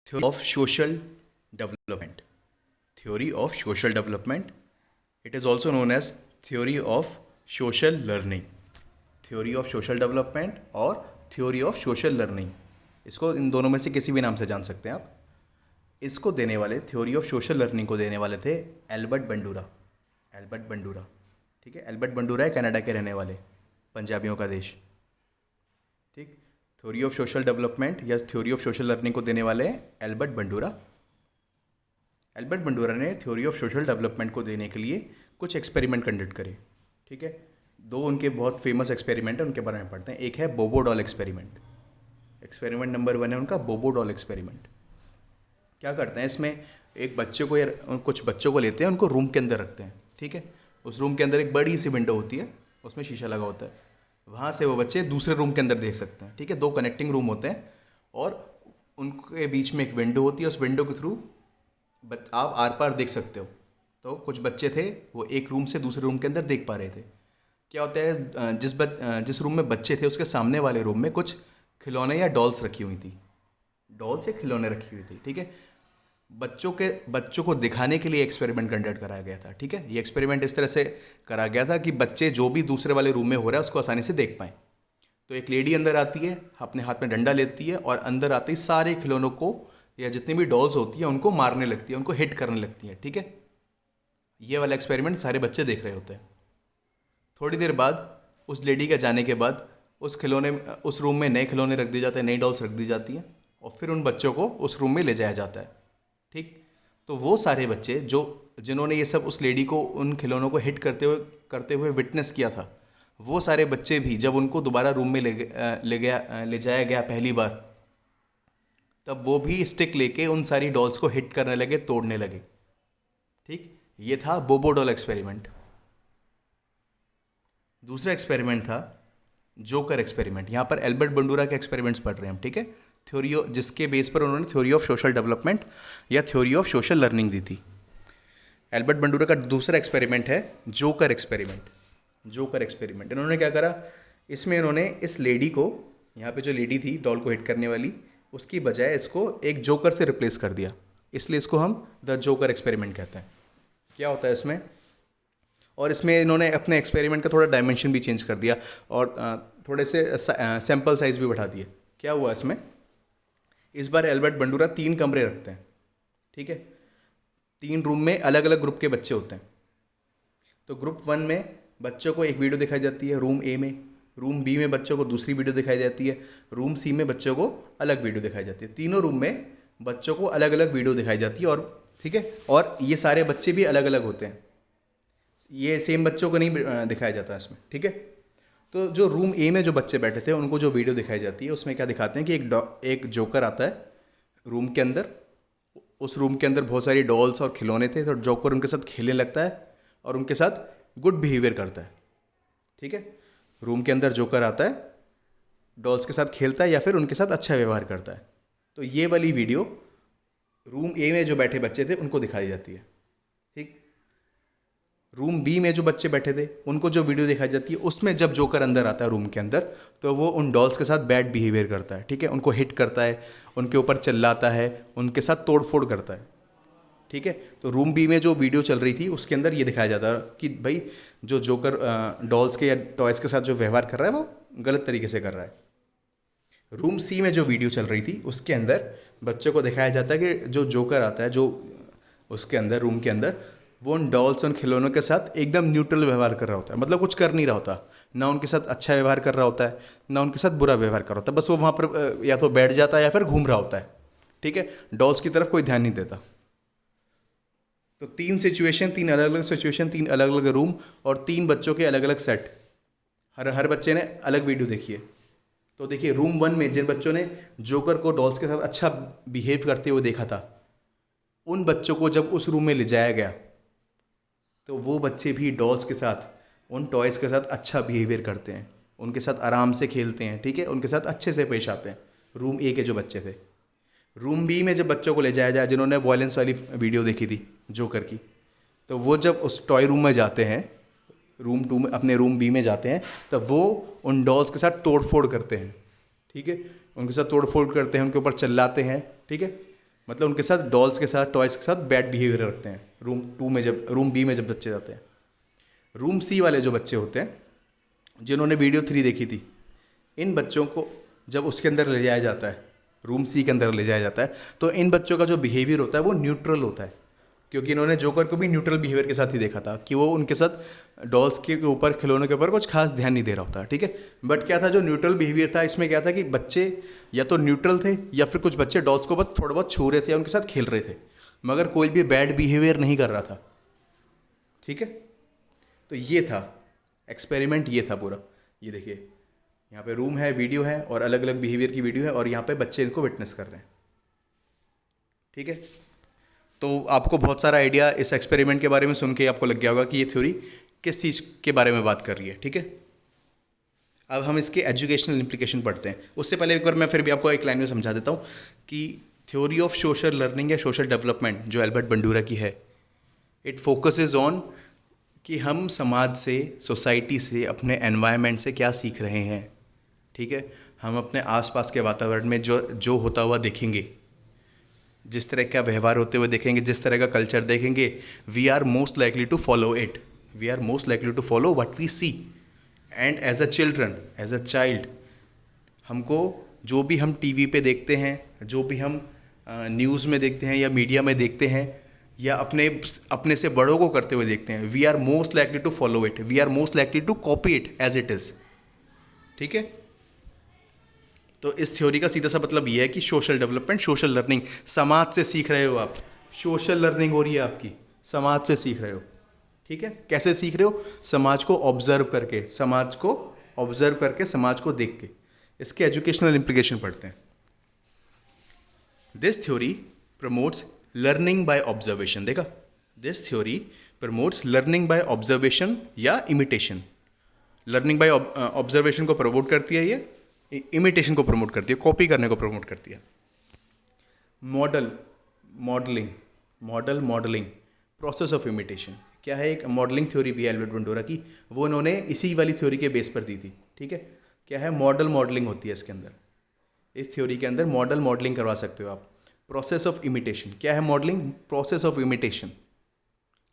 Theory of social development. Theory of social development. It is also known as theory of social learning. Theory of social development और theory of social learning. इसको इन दोनों में से किसी भी नाम से जान सकते हैं आप. इसको देने वाले थ्योरी ऑफ सोशल लर्निंग को देने वाले थे एल्बर्ट बंडूरा. एल्बर्ट बंडूरा, ठीक है. एल्बर्ट बंडूरा है कनाडा के रहने वाले, पंजाबियों का देश. ठीक. थ्योरी ऑफ सोशल डेवलपमेंट या थ्योरी ऑफ सोशल लर्निंग को देने वाले हैं एल्बर्ट बंडूरा. एल्बर्ट बंडूरा ने थ्योरी ऑफ सोशल डेवलपमेंट को देने के लिए कुछ एक्सपेरिमेंट कंडक्ट करे. ठीक है. दो उनके बहुत फेमस एक्सपेरिमेंट है, उनके बारे में पढ़ते हैं. एक है बोबो डॉल एक्सपेरिमेंट. एक्सपेरिमेंट नंबर 1 है उनका बोबो डॉल एक्सपेरिमेंट. क्या करते हैं इसमें, एक बच्चे को या कुछ बच्चों को लेते हैं, उनको रूम के अंदर रखते हैं. ठीक है. उस रूम के अंदर एक बड़ी सी विंडो होती है, उसमें शीशा लगा होता है. वहाँ से वो बच्चे दूसरे रूम के अंदर देख सकते हैं. ठीक है. 2 कनेक्टिंग रूम होते हैं और उनके बीच में एक विंडो होती है. उस विंडो के थ्रू आप आर पार देख सकते हो. तो कुछ बच्चे थे वो एक रूम से दूसरे रूम के अंदर देख पा रहे थे. क्या होता है, जिस रूम में बच्चे थे उसके सामने वाले रूम में कुछ खिलौने या डॉल्स रखी हुई थी. डॉल्स या खिलौने रखी हुई थी. ठीक है. बच्चों को दिखाने के लिए एक्सपेरिमेंट कंडक्ट कराया गया था. ठीक है. ये एक्सपेरिमेंट इस तरह से करा गया था कि बच्चे जो भी दूसरे वाले रूम में हो रहा है उसको आसानी से देख पाएँ. तो एक लेडी अंदर आती है, अपने हाथ में डंडा लेती है और अंदर आते ही सारे खिलौनों को या जितनी भी डॉल्स होती है उनको मारने लगती है, उनको हिट करने लगती है. ठीक है. ये वाला एक्सपेरिमेंट सारे बच्चे देख रहे होते हैं. थोड़ी देर बाद उस लेडी के जाने के बाद उस रूम में नए खिलौने रख दिए जाते हैं, नई डॉल्स रख दी जाती हैं और फिर उन बच्चों को उस रूम में ले जाया जाता है. ठीक. तो वो सारे बच्चे जिन्होंने ये सब उस लेडी को उन खिलौनों को हिट करते हुए विटनेस किया था, वो सारे बच्चे भी जब उनको दोबारा रूम में ले जाया गया पहली बार, तब वो भी स्टिक लेके उन सारी डॉल्स को हिट करने लगे, तोड़ने लगे. ठीक. ये था बोबो डॉल एक्सपेरिमेंट. दूसरा एक्सपेरिमेंट था जोकर एक्सपेरिमेंट. यहाँ पर एल्बर्ट बंडूरा के एक्सपेरिमेंट्स पढ़ रहे हैं हम. ठीक है. जिसके बेस पर उन्होंने थ्योरी ऑफ सोशल डेवलपमेंट या थ्योरी ऑफ सोशल लर्निंग दी थी. एल्बर्ट बंडूरा का दूसरा एक्सपेरिमेंट है जोकर एक्सपेरिमेंट. जोकर एक्सपेरिमेंट इन्होंने क्या करा, इसमें इन्होंने इस लेडी को, यहाँ पे जो लेडी थी डॉल को हिट करने वाली, उसकी बजाय इसको एक जोकर से रिप्लेस कर दिया. इसलिए इसको हम द जोकर एक्सपेरिमेंट कहते हैं. क्या होता है इसमें, और इसमें इन्होंने अपने एक्सपेरिमेंट का थोड़ा डायमेंशन भी चेंज कर दिया और थोड़े से सैम्पल साइज भी बढ़ा दिए. क्या हुआ इसमें, इस बार एल्बर्ट बंडूरा 3 कमरे रखते हैं. ठीक है. 3 रूम में अलग अलग ग्रुप के बच्चे होते हैं. तो ग्रुप 1 में बच्चों को एक वीडियो दिखाई जाती है रूम ए में, रूम बी में बच्चों को दूसरी वीडियो दिखाई जाती है, रूम सी में बच्चों को अलग वीडियो दिखाई जाती है. तीनों रूम में बच्चों को अलग अलग वीडियो दिखाई जाती है. और ठीक है, और ये सारे बच्चे भी अलग अलग होते हैं, ये सेम बच्चों को नहीं दिखाया जाता इसमें. ठीक है. तो जो रूम ए में जो बच्चे बैठे थे उनको जो वीडियो दिखाई जाती है उसमें क्या दिखाते हैं कि एक जोकर आता है रूम के अंदर. उस रूम के अंदर बहुत सारी डॉल्स और खिलौने थे, तो जोकर उनके साथ खेलने लगता है और उनके साथ गुड बिहेवियर करता है. ठीक है. रूम के अंदर जोकर आता है, डॉल्स के साथ खेलता है या फिर उनके साथ अच्छा व्यवहार करता है. तो ये वाली वीडियो रूम ए में जो बैठे बच्चे थे उनको दिखाई जाती है. ठीक. रूम बी में जो बच्चे बैठे थे उनको जो वीडियो दिखाई जाती है उसमें जब जोकर अंदर आता है रूम के अंदर, तो वो उन डॉल्स के साथ बैड बिहेवियर करता है. ठीक है. उनको हिट करता है, उनके ऊपर चिल्लाता है, उनके साथ तोड़फोड़ करता है. ठीक है. तो रूम बी में जो वीडियो चल रही थी उसके अंदर ये दिखाया जाता है कि भाई जो जोकर डॉल्स के या टॉयज़ के साथ जो व्यवहार कर रहा है वो गलत तरीके से कर रहा है. रूम सी में जो वीडियो चल रही थी उसके अंदर बच्चों को दिखाया जाता है कि जो जोकर आता है जो उसके अंदर रूम के अंदर, वो उन डॉल्स और खिलौनों के साथ एकदम न्यूट्रल व्यवहार कर रहा होता है. मतलब कुछ कर नहीं रहा होता, ना उनके साथ अच्छा व्यवहार कर रहा होता है ना उनके साथ बुरा व्यवहार कर रहा होता है. बस वो वहाँ पर या तो बैठ जाता है या फिर घूम रहा होता है. ठीक है. डॉल्स की तरफ कोई ध्यान नहीं देता. तो 3 सिचुएशन, 3 अलग अलग सिचुएशन, 3 अलग अलग रूम और 3 बच्चों के अलग अलग सेट. हर बच्चे ने अलग वीडियो देखी है. तो देखिए रूम 1 में जिन बच्चों ने जोकर को डॉल्स के साथ अच्छा बिहेव करते हुए देखा था, उन बच्चों को जब उस रूम में ले जाया गया तो वो बच्चे भी डॉल्स के साथ, उन टॉयज़ के साथ अच्छा बिहेवियर करते हैं, उनके साथ आराम से खेलते हैं. ठीक है. उनके साथ अच्छे से पेश आते हैं. रूम ए के जो बच्चे थे. रूम बी में जब बच्चों को ले जाया जाए जिन्होंने वायलेंस वाली वीडियो देखी थी जोकर की, तो वो जब उस टॉय रूम में जाते हैं, रूम 2 में अपने रूम बी में जाते हैं, तब वो उन डॉल्स के साथ तोड़फोड़ करते हैं. ठीक है. उनके साथ तोड़फोड़ करते हैं, उनके ऊपर चिल्लाते हैं. ठीक है. मतलब उनके साथ डॉल्स के साथ टॉयज़ के साथ बैड बिहेवियर रखते हैं। रूम बी में जब बच्चे जाते हैं, रूम सी वाले जो बच्चे होते हैं जिन्होंने वीडियो 3 देखी थी, इन बच्चों को जब उसके अंदर ले जाया जाता है, रूम सी के अंदर ले जाया जाता है, तो इन बच्चों का जो बिहेवियर होता है वो न्यूट्रल होता है, क्योंकि इन्होंने जोकर को भी न्यूट्रल बिहेवियर के साथ ही देखा था कि वो उनके साथ डॉल्स के ऊपर, खिलौनों के ऊपर कुछ खास ध्यान नहीं दे रहा होता, ठीक है। बट क्या था, जो न्यूट्रल बिहेवियर था इसमें क्या था कि बच्चे या तो न्यूट्रल थे या फिर कुछ बच्चे डॉल्स को बस थोड़ा बहुत छू रहे थे या उनके साथ खेल रहे थे, मगर कोई भी बैड बिहेवियर नहीं कर रहा था, ठीक है। तो ये था एक्सपेरिमेंट, ये था पूरा। ये देखिए यहाँ पे रूम है, वीडियो है और अलग अलग बिहेवियर की वीडियो है, और यहाँ पे बच्चे इनको विटनेस कर रहे हैं, ठीक है। तो आपको बहुत सारा आइडिया इस एक्सपेरिमेंट के बारे में सुन के आपको लग गया होगा कि ये थ्योरी किस चीज़ के बारे में बात कर रही है, ठीक है। अब हम इसके एजुकेशनल इम्प्लीकेशन पढ़ते हैं। उससे पहले एक बार मैं फिर भी आपको एक लाइन में समझा देता हूँ कि थ्योरी ऑफ सोशल लर्निंग या सोशल डेवलपमेंट जो एल्बर्ट बंडूरा की है, इट फोकसेस ऑन कि हम समाज से, सोसाइटी से, अपने एनवायरनमेंट से क्या सीख रहे हैं, ठीक है। हम अपने आसपास के वातावरण में जो होता हुआ देखेंगे, जिस तरह का व्यवहार होते हुए देखेंगे, जिस तरह का कल्चर देखेंगे, we are most likely to follow it, we are most likely to follow what we see. And as a children, as a child, हमको जो भी हम टीवी पे देखते हैं, जो भी हम न्यूज़ में देखते हैं या मीडिया में देखते हैं या अपने से बड़ों को करते हुए देखते हैं, we are most likely to follow it, we are most likely to copy it as it is, ठीक है। तो इस थ्योरी का सीधा सा मतलब ये है कि सोशल डेवलपमेंट, सोशल लर्निंग, समाज से सीख रहे हो आप, सोशल लर्निंग हो रही है आपकी, समाज से सीख रहे हो, ठीक है। कैसे सीख रहे हो? समाज को ऑब्जर्व करके, समाज को देख के। इसके एजुकेशनल इम्प्लीकेशन पढ़ते हैं। This theory promotes learning by observation. देखा, this theory promotes learning by observation या इमिटेशन। लर्निंग बाय ऑब्जर्वेशन को प्रमोट करती है, ये इमिटेशन को प्रमोट करती है, कॉपी करने को प्रमोट करती है। मॉडलिंग, प्रोसेस ऑफ इमिटेशन क्या है? एक मॉडलिंग थ्योरी भी है एल्बर्ट बंडूरा की, वो इन्होंने इसी वाली थ्योरी के बेस पर दी थी, ठीक है। क्या है? मॉडलिंग होती है इसके अंदर, इस थ्योरी के अंदर मॉडलिंग करवा सकते हो आप। प्रोसेस ऑफ इमिटेशन क्या है? Modelling, process of imitation,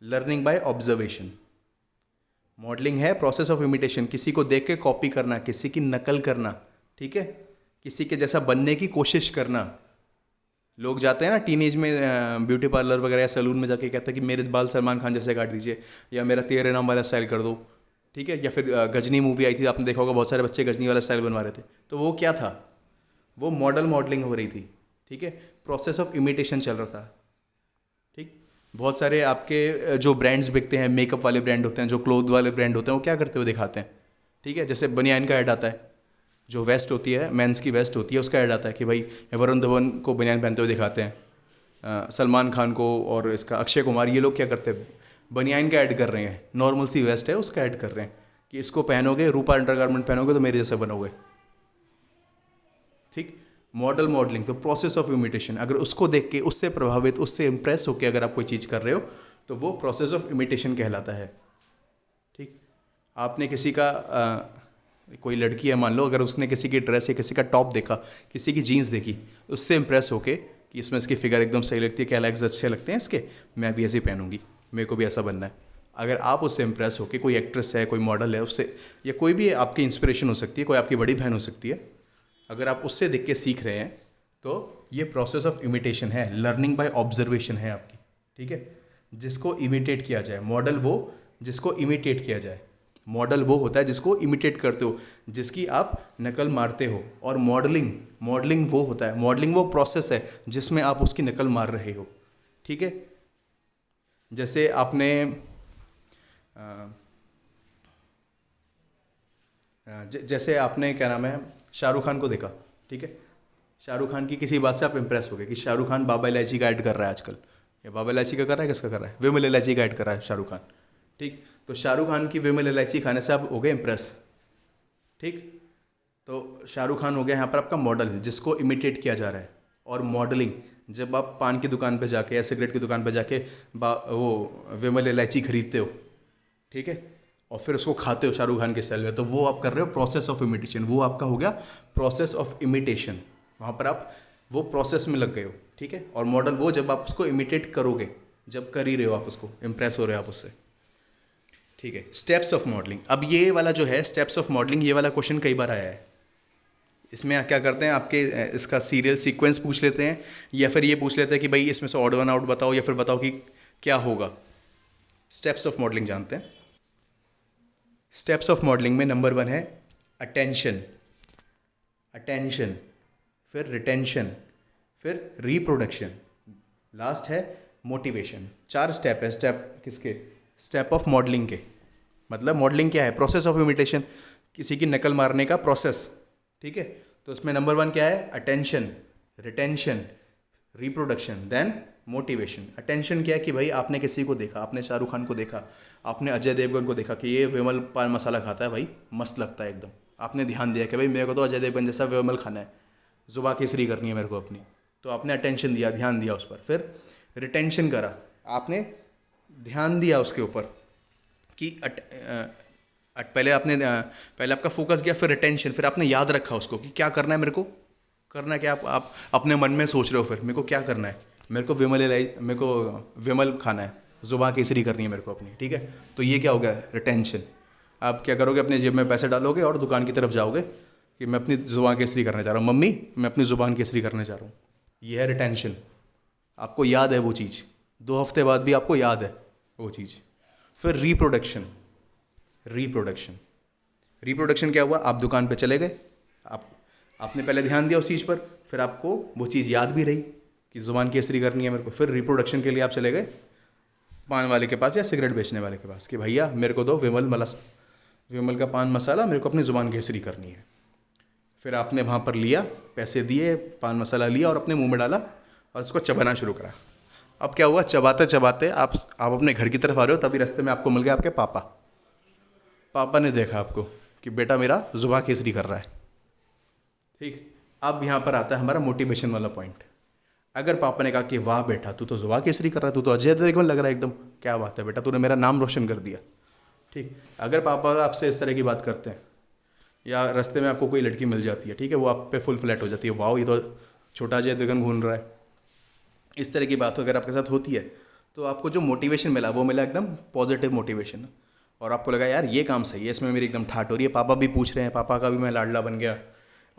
learning by observation. Modelling है प्रोसेस ऑफ इमिटेशन, किसी को देख के कॉपी करना, किसी की नकल करना, ठीक है, किसी के जैसा बनने की कोशिश करना। लोग जाते हैं ना टीनेज में ब्यूटी पार्लर वगैरह या सैलून में जाके कहते हैं कि मेरे बाल सलमान खान जैसे काट दीजिए, या मेरा तेरे नाम वाला स्टाइल कर दो, ठीक है। या फिर गजनी मूवी आई थी, आपने देखा होगा, बहुत सारे बच्चे गजनी वाला स्टाइल बनवा रहे थे, तो वो क्या था? वो मॉडलिंग हो रही थी, ठीक है। प्रोसेस ऑफ इमिटेशन चल रहा था, ठीक। बहुत सारे आपके जो ब्रांड्स बिकते हैं, मेकअप वाले ब्रांड होते हैं, जो क्लोथ वाले ब्रांड होते हैं, वो क्या करते हुए दिखाते हैं, ठीक है। जैसे बनियान का ऐड आता है, जो वेस्ट होती है, मेंस की वेस्ट होती है, उसका ऐड आता है कि भाई वरुण धवन को बनियान पहनते हुए दिखाते हैं, सलमान खान को और इसका अक्षय कुमार, ये लोग क्या करते हैं? बनियान का ऐड कर रहे हैं, नॉर्मल सी वेस्ट है उसका ऐड कर रहे हैं कि इसको पहनोगे, रूपा अंडरगारमेंट पहनोगे तो मेरे जैसे बनोगे, ठीक। मॉडलिंग तो प्रोसेस ऑफ इमिटेशन, अगर उसको देख के, उससे प्रभावित, उससे इम्प्रेस होकर अगर आप कोई चीज़ कर रहे हो तो वो प्रोसेस ऑफ इमिटेशन कहलाता है, ठीक। आपने किसी का कोई लड़की है मान लो, अगर उसने किसी की ड्रेस या किसी का टॉप देखा, किसी की जीन्स देखी, उससे इम्प्रेस होके कि इसमें इसकी फिगर एकदम सही लगती है, क्या लेग्स अच्छे लगते हैं इसके, मैं भी ऐसे पहनूंगी, मेरे को भी ऐसा बनना है। अगर आप उससे इम्प्रेस होके, कोई एक्ट्रेस है, कोई मॉडल है, उससे, या कोई भी आपकी इंस्पिरेशन हो सकती है, कोई आपकी बड़ी बहन हो सकती है, अगर आप उससे देख के सीख रहे हैं तो ये प्रोसेस ऑफ इमिटेशन है, लर्निंग बाय ऑब्जर्वेशन है आपकी, ठीक है। जिसको इमिटेट किया जाए, मॉडल वो जिसको इमिटेट किया जाए, मॉडल वो होता है जिसको इमिटेट करते हो, जिसकी आप नकल मारते हो। और मॉडलिंग वो होता है, मॉडलिंग वो प्रोसेस है जिसमें आप उसकी नकल मार रहे हो, ठीक है। जैसे आपने जैसे आपने क्या नाम है, शाहरुख खान को देखा, ठीक है। शाहरुख खान की किसी बात से आप इंप्रेस हो गए कि शाहरुख खान बाबा इलायची का ऐड कर रहा है आजकल, या बाबा इलायची का कर रहा है, किसका कर रहा है? विमल इलायची का ऐड कर रहा है शाहरुख खान, ठीक। तो शाहरुख खान की विमल इलायची खाने से आप हो गए इम्प्रेस, ठीक। तो शाहरुख खान हो गया यहाँ पर आपका मॉडल जिसको इमिटेट किया जा रहा है। और मॉडलिंग, जब आप पान की दुकान पे जाके या सिगरेट की दुकान पे जाके वो विमल इलायची खरीदते हो, ठीक है, और फिर उसको खाते हो शाहरुख खान के स्टाइल में, तो वो आप कर रहे हो प्रोसेस ऑफ इमिटेशन, वो आपका हो गया प्रोसेस ऑफ इमिटेशन। वहाँ पर आप वो प्रोसेस में लग गए हो, ठीक है। और मॉडल वो जब आप उसको इमिटेट करोगे, जब कर ही रहे हो आप उसको, इम्प्रेस हो रहे हो आप उससे, ठीक है। स्टेप्स ऑफ मॉडलिंग, अब ये वाला जो है स्टेप्स ऑफ मॉडलिंग, ये वाला क्वेश्चन कई बार आया है। इसमें क्या करते हैं, आपके इसका सीरियल सीक्वेंस पूछ लेते हैं, या फिर ये पूछ लेते हैं कि भाई इसमें से ऑड वन आउट बताओ, या फिर बताओ कि क्या होगा। स्टेप्स ऑफ मॉडलिंग जानते हैं। स्टेप्स ऑफ मॉडलिंग में नंबर 1 है अटेंशन, अटेंशन, फिर रिटेंशन, फिर रिप्रोडक्शन, लास्ट है मोटिवेशन। 4 स्टेप है। स्टेप किसके? स्टेप ऑफ मॉडलिंग के। मतलब मॉडलिंग क्या है? प्रोसेस ऑफ इमिटेशन, किसी की नकल मारने का प्रोसेस, ठीक है। तो इसमें नंबर 1 क्या है? Attention, retention, reproduction, then motivation. Attention क्या है कि भाई आपने किसी को देखा, आपने शाहरुख खान को देखा, आपने अजय देवगन को देखा कि ये विमल पान मसाला खाता है, भाई मस्त लगता है एकदम। आपने ध्यान दिया कि भाई मेरे को तो अजय देवगन जैसा विमल खाना है, जुबान केसरी करनी है मेरे को अपनी, तो आपने अटेंशन दिया, ध्यान दिया उस पर। फिर रिटेंशन करा, आपने ध्यान दिया उसके ऊपर कि पहले आपका फोकस गया, फिर रिटेंशन, फिर आपने याद रखा उसको कि क्या करना है मेरे को, करना है क्या, आप अपने मन में सोच रहे हो फिर मेरे को क्या करना है, मेरे को विमल खाना है, जुबान केसरी करनी है मेरे को अपनी, ठीक है। तो ये क्या हो गया? रिटेंशन। आप क्या करोगे? अपने जेब में पैसे डालोगे और दुकान की तरफ जाओगे कि मैं अपनी जुबान केसरी करना चाह रहा हूँ, मम्मी मैं अपनी जुबान केसरी करना चाह रहा हूँ। ये है रिटेंशन। आपको याद है वो चीज़, 2 हफ्ते बाद भी आपको याद है वो चीज़। फिर रिप्रोडक्शन, रिप्रोडक्शन, रिप्रोडक्शन क्या हुआ? आप दुकान पे चले गए, आपने पहले ध्यान दिया उस चीज़ पर, फिर आपको वो चीज़ याद भी रही कि जुबान केसरी करनी है मेरे को। फिर रिप्रोडक्शन के लिए आप चले गए पान वाले के पास या सिगरेट बेचने वाले के पास कि भैया मेरे को दो विमल का पान मसाला, मेरे को अपनी जुबान केसरी करनी है। फिर आपने वहाँ पर लिया, पैसे दिए, पान मसाला लिया और अपने मुंह में डाला और उसको चबाना शुरू करा। अब क्या हुआ? चबाते चबाते आप अपने घर की तरफ आ रहे हो, तभी रास्ते में आपको मिल गया आपके पापा ने देखा आपको कि बेटा मेरा जुबान केसरी कर रहा है, ठीक। अब यहाँ पर आता है हमारा मोटिवेशन वाला पॉइंट। अगर पापा ने कहा कि वाह बेटा तू तो जुबान केसरी कर रहा है, तू तो अजय देवगन लग रहा है एकदम, क्या बात है बेटा, तूने मेरा नाम रोशन कर दिया, ठीक। अगर पापा आपसे इस तरह की बात करते हैं, या रास्ते में आपको कोई लड़की मिल जाती है, ठीक है, वो आप पे फुल फ्लैट हो जाती है, वाह ये तो छोटा अजय देवगन घूम रहा है, इस तरह की बात अगर आपके साथ होती है, तो आपको जो मोटिवेशन मिला वो मिला एकदम पॉजिटिव मोटिवेशन, और आपको लगा यार ये काम सही है, इसमें मेरी एकदम ठाट हो रही है, पापा भी पूछ रहे हैं, पापा का भी मैं लाडला बन गया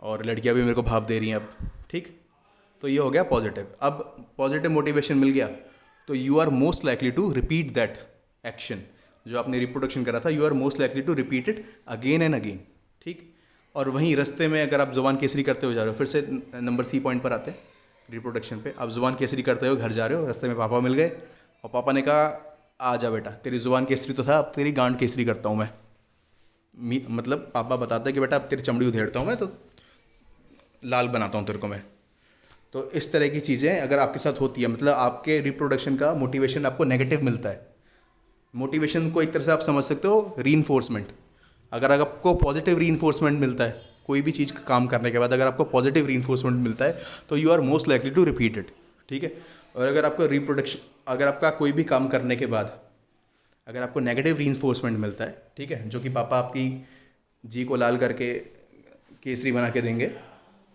और लड़कियां भी मेरे को भाव दे रही हैं अब, ठीक। तो ये हो गया पॉजिटिव। अब पॉजिटिव मोटिवेशन मिल गया तो you are most likely to repeat that action जो आपने रिप्रोडक्शन करा था, you are most likely to repeat it again and again, ठीक। और वहीं रास्ते में अगर आप जुबान केसरी करते हो जा रहे हो, फिर से नंबर सी पॉइंट पर आते हैं रिप्रोडक्शन पे। आप जुबान केसरी करते हुए घर जा रहे हो, रास्ते में पापा मिल गए और पापा ने कहा आ जा बेटा, तेरी जुबान केसरी तो था, अब तेरी गांड केसरी करता हूँ मैं। मतलब पापा बताते हैं कि बेटा अब तेरी चमड़ी उधेड़ता हूँ मैं, तो लाल बनाता हूँ तेरे को मैं। तो इस तरह की चीज़ें अगर आपके साथ होती है, मतलब आपके रिप्रोडक्शन का मोटिवेशन आपको नेगेटिव मिलता है। मोटिवेशन को एक तरह से आप समझ सकते हो रीइंफोर्समेंट। अगर आपको पॉजिटिव रीइंफोर्समेंट मिलता है कोई भी चीज़ काम करने के बाद, अगर आपको पॉजिटिव रीइंफोर्समेंट मिलता है तो you are most likely to repeat it, ठीक है। और अगर आपका कोई भी काम करने के बाद अगर आपको नेगेटिव रीइंफोर्समेंट मिलता है, ठीक है, जो कि पापा आपकी जी को लाल करके केसरी बना के देंगे,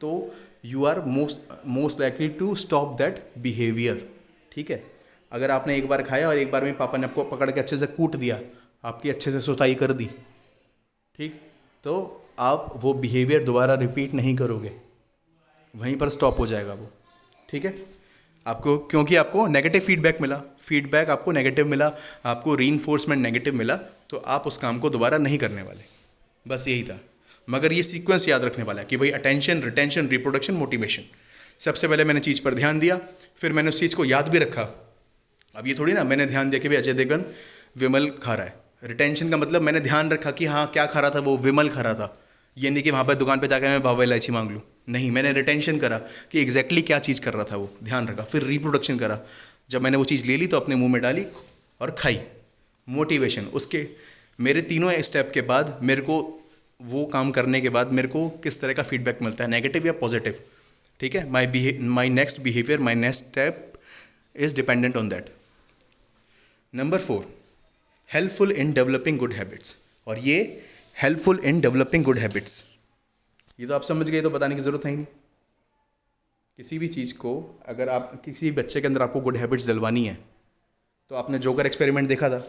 तो you are most likely to stop that behaviour, ठीक है। अगर आपने एक बार खाया और एक बार में पापा ने आपको पकड़ के अच्छे से कूट दिया, आपकी अच्छे से सुताई कर दी, ठीक, तो आप वो बिहेवियर दोबारा रिपीट नहीं करोगे, वहीं पर स्टॉप हो जाएगा वो, ठीक है। आपको क्योंकि आपको नेगेटिव फीडबैक आपको नेगेटिव मिला, आपको रीइंफोर्समेंट नेगेटिव मिला, तो आप उस काम को दोबारा नहीं करने वाले। बस यही था। मगर ये सीक्वेंस याद रखने वाला है कि भाई अटेंशन, रिटेंशन, रिप्रोडक्शन, मोटिवेशन। सबसे पहले मैंने चीज़ पर ध्यान दिया, फिर मैंने उस चीज़ को याद भी रखा। अब ये थोड़ी ना मैंने ध्यान दिया कि भाई अजय देवगन विमल खा रहा है। रिटेंशन का मतलब मैंने ध्यान रखा कि हाँ क्या खा रहा था, वो विमल खा रहा था। ये नहीं कि वहाँ पर दुकान पे जाकर मैं बाबा इलायची मांग लूँ, नहीं, मैंने रिटेंशन करा कि एग्जैक्टली क्या चीज़ कर रहा था वो, ध्यान रखा। फिर रिप्रोडक्शन करा, जब मैंने वो चीज़ ले ली तो अपने मुँह में डाली और खाई। मोटिवेशन, उसके मेरे तीनों स्टेप के बाद मेरे को वो काम करने के बाद मेरे को किस तरह का फीडबैक मिलता है, नेगेटिव या पॉजिटिव, ठीक है। My next behaviour, my next step is dependent on that. Number 4, helpful in developing good habits. और ये helpful in developing good habits, ये तो आप समझ गए, तो बताने की जरूरत है ही नहीं। किसी भी चीज़ को अगर आप किसी बच्चे के अंदर आपको गुड हैबिट्स डलवानी है तो आपने जोकर एक्सपेरिमेंट देखा था।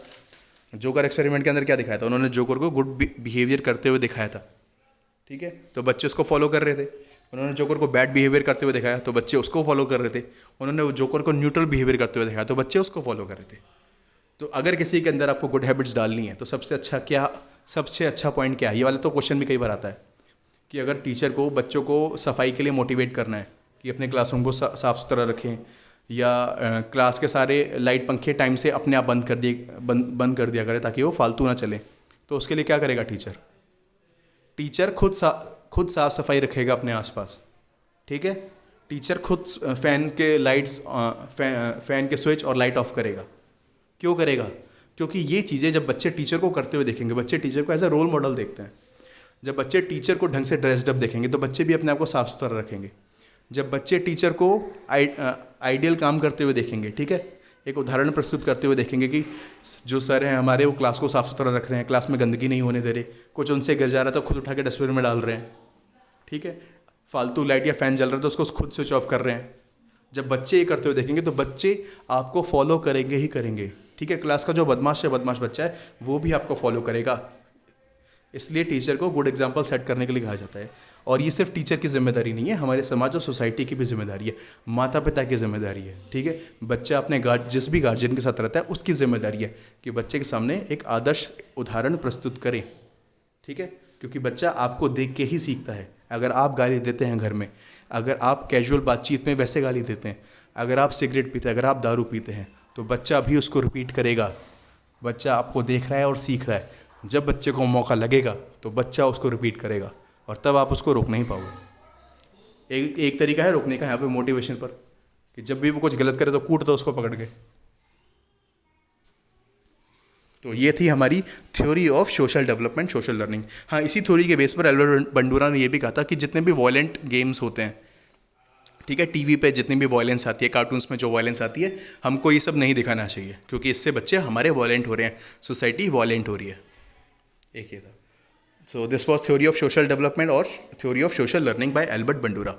जोकर एक्सपेरिमेंट के अंदर क्या दिखाया था, उन्होंने जोकर को गुड बिहेवियर करते हुए दिखाया था, ठीक है, तो बच्चे उसको फॉलो कर रहे थे। उन्होंने जोकर को बैड बिहेवियर करते हुए दिखाया तो बच्चे उसको फॉलो कर रहे थे। उन्होंने वो जोकर को न्यूट्रल बिहेवियर करते हुए दिखाया तो बच्चे उसको फॉलो कर रहे थे। तो अगर किसी के अंदर आपको गुड हैबिट्स डालनी है तो सबसे अच्छा पॉइंट क्या है, ये वाला तो क्वेश्चन भी कई बार आता है कि अगर टीचर को बच्चों को सफाई के लिए मोटिवेट करना है कि अपने क्लासरूम को साफ़ सुथरा रखें, या क्लास के सारे लाइट पंखे टाइम से अपने आप बंद कर दिया करें ताकि वो फालतू ना चले, तो उसके लिए क्या करेगा टीचर खुद साफ़ सफाई रखेगा अपने आसपास, ठीक है। टीचर खुद फ़ैन के स्विच और लाइट ऑफ करेगा। क्यों करेगा? क्योंकि ये चीज़ें जब बच्चे टीचर को करते हुए देखेंगे, बच्चे टीचर को एज अ रोल मॉडल देखते हैं। जब बच्चे टीचर को ढंग से ड्रेस्ड अप देखेंगे तो बच्चे भी अपने आप को साफ सुथरा रखेंगे। जब बच्चे टीचर को आइडियल काम करते हुए देखेंगे, ठीक है, एक उदाहरण प्रस्तुत करते हुए देखेंगे कि जो सर हैं हमारे वो क्लास को साफ़ सुथरा रख रहे हैं, क्लास में गंदगी नहीं होने दे रहे, कुछ उनसे गिर जा रहा है तो खुद उठा के डस्टबिन में डाल रहे हैं, ठीक है, फालतू लाइट या फ़ैन जल रहा है तो उसको खुद स्विच ऑफ कर रहे हैं। जब बच्चे ये करते हुए देखेंगे तो बच्चे आपको फॉलो करेंगे ही करेंगे, ठीक है। क्लास का जो बदमाश बच्चा है वो भी आपको फॉलो करेगा। इसलिए टीचर को गुड एग्जाम्पल सेट करने के लिए कहा जाता है। और ये सिर्फ टीचर की जिम्मेदारी नहीं है, हमारे समाज और सोसाइटी की भी जिम्मेदारी है, माता पिता की जिम्मेदारी है, ठीक है। बच्चा अपने जिस भी गार्जियन के साथ रहता है उसकी जिम्मेदारी है कि बच्चे के सामने एक आदर्श उदाहरण प्रस्तुत करें, ठीक है, क्योंकि बच्चा आपको देख के ही सीखता है। अगर आप गाली देते हैं घर में, अगर आप कैजुअल बातचीत में वैसे गाली देते हैं, अगर आप सिगरेट पीते हैं, अगर आप दारू पीते हैं, तो बच्चा भी उसको रिपीट करेगा। बच्चा आपको देख रहा है और सीख रहा है। जब बच्चे को मौका लगेगा तो बच्चा उसको रिपीट करेगा और तब आप उसको रोक नहीं पाओगे। एक तरीका है रोकने का यहाँ पे मोटिवेशन पर, कि जब भी वो कुछ गलत करे तो कूट दो उसको पकड़ के। तो ये थी हमारी theory of social development, social learning. हाँ, इसी थ्योरी के बेस पर एल्बर्ट बंडूरा ने ये भी कहा था कि जितने भी वॉयलेंट गेम्स होते हैं, ठीक है, टीवी पे जितनी भी वॉयलेंस आती है, कार्टून्स में जो वॉयलेंस आती है, हमको ये सब नहीं दिखाना चाहिए, क्योंकि इससे बच्चे हमारे वॉयलेंट हो रहे हैं, सोसाइटी वॉयलेंट हो रही है। एक ये था। So this was theory of social development और theory of social learning by Albert Bandura.